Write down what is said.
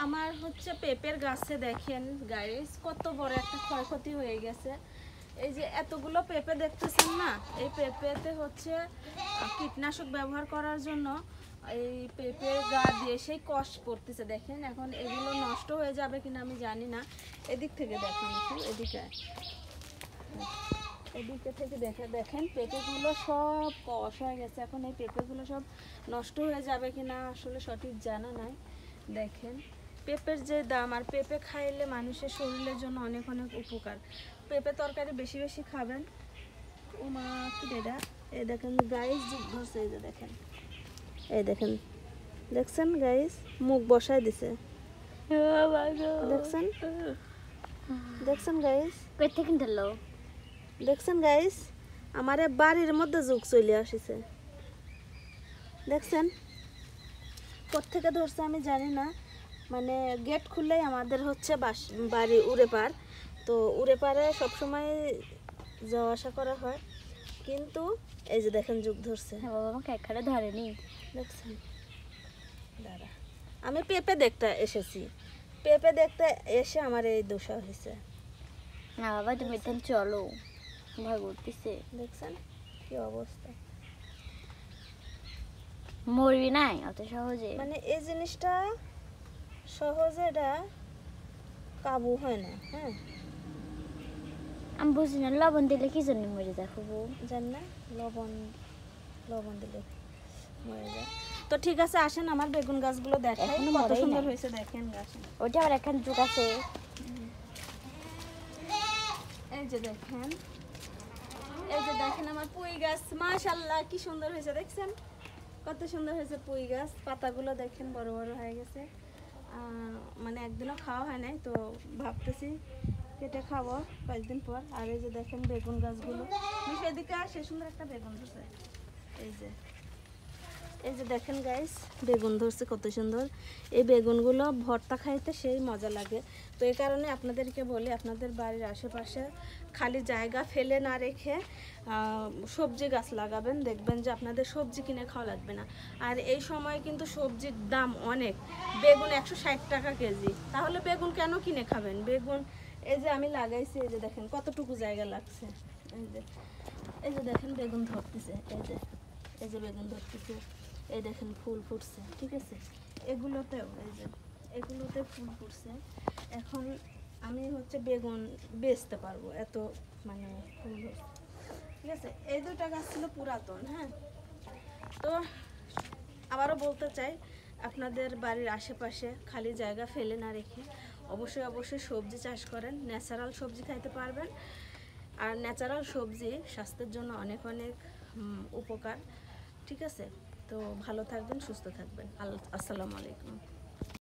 আমার হচ্ছে পেঁপের গাছে দেখেন গাইস কত বড় একটা ক্ষয়ক্ষতি হয়ে গেছে। এই যে এতগুলো পেঁপে দেখতেছেন না, এই পেঁপেতে হচ্ছে কীটনাশক ব্যবহার করার জন্য এই পেঁপের গা দিয়ে সেই কষ পড়তেছে। দেখেন এখন এগুলো নষ্ট হয়ে যাবে কিনা আমি জানি না। এদিক থেকে দেখেন, একটু এদিকে থেকে দেখেন পেঁপেগুলো সব কষ হয়ে গেছে। এখন এই পেঁপেগুলো সব নষ্ট হয়ে যাবে কিনা আসলে সঠিক জানা নাই। দেখেন পেঁপের যে দাম, আর পেঁপে খাইলে মানুষের শরীরের জন্য অনেক অনেক উপকার। পেঁপে তরকারি বেশি বেশি খাবেন। ও মা কি এটা, এই দেখেন গাইস ধরছে, এই যে দেখেন, এই দেখেন, দেখছেন গাইস মুখ বসায় দিছে, দেখছেন দেখছেন গাইস, দেখছেন গাইস আমার বাড়ির মধ্যে যুগ চলে আসিছে। দেখছেন কোত্থেকে ধরছে আমি জানি না, মানে গেট খুললেই আমাদের হচ্ছে বাড়ি উড়ে পার, তো উড়ে পারে সবসময় যাওয়া আসা করা হয়, কিন্তু এই যে দেখেন যুগ ধরছে। হ্যাঁ বাবা, আমাকে একখানে ধরেনি। দেখছেন দাঁড়া, আমি পেঁপে দেখতে এসেছি, পেঁপে দেখতে এসে আমার এই দোষা হয়েছে। না বাবা তুমি এখন চলো, ভয় করতেছে। দেখছেন কি অবস্থা, মরবি নাই অত সহজে, মানে এই জিনিসটা সহজে এটা কাবু হয় না। হ্যাঁ আমি বুঝি না লবণ দিলে কি জন্য মরে দেখাবো, জান না, লবণ লবণ দিলে মরে যায়। তো ঠিক আছে আসেন আমার বেগুন গাছগুলো দেখাই, এখনো কত মরেই সুন্দর নাই। হয়েছে দেখেন গাছ। ওইটা আবার একখান যুগ আছে। এই যে দেখেন, এই যে দেখেন আমার পুঁই গাছ, মাশাআল্লাহ কি সুন্দর হয়েছে, দেখছেন কত সুন্দর হয়েছে পুঁই গাছ। পাতাগুলো দেখেন বড় বড় হয়ে গেছে, মানে একদিনও খাওয়া হয় নাই, তো ভাবতেছি কেটে খাবো কয়েকদিন পর। আর এই যে দেখেন বেগুন গাছগুলো, সেদিকে আসে সুন্দর একটা বেগুন ধরছে, এই যে এই যে দেখেন গাইস বেগুন ধরছে কত সুন্দর। এই বেগুনগুলো ভর্তা খাইতে সেই মজা লাগে। তো এই কারণে আপনাদেরকে বলি, আপনাদের বাড়ির আশেপাশে খালি জায়গা ফেলে না রেখে সবজি গাছ লাগাবেন, দেখবেন যে আপনাদের সবজি কিনে খাওয়া লাগবে না। আর এই সময় কিন্তু সবজির দাম অনেক, বেগুন 160 টাকা কেজি, তাহলে বেগুন কেন কিনে খাবেন? বেগুন এই যে আমি লাগাইছি, এই যে দেখেন কতটুকু জায়গা লাগছে, এই যে দেখেন বেগুন ধরতেছে, এই যে বেগুন ধরতেছে, এই দেখেন ফুল ফুটছে, ঠিক আছে এগুলোতেও, এই যে এগুলোতে ফুল ফুটছে। এখন আমি হচ্ছে বেগুন বেচতে পারবো, এত মানে ফুল হচ্ছে, ঠিক আছে। এই দুটা গাছ ছিল পুরাতন। হ্যাঁ, তো আবারও বলতে চাই, আপনাদের বাড়ির আশেপাশে খালি জায়গা ফেলে না রেখে অবশ্যই অবশ্যই সবজি চাষ করেন, ন্যাচারাল সবজি খাইতে পারবেন। আর ন্যাচারাল সবজি স্বাস্থ্যের জন্য অনেক অনেক উপকার, ঠিক আছে। তো ভালো থাকবেন, সুস্থ থাকবেন। আসসালামু আলাইকুম।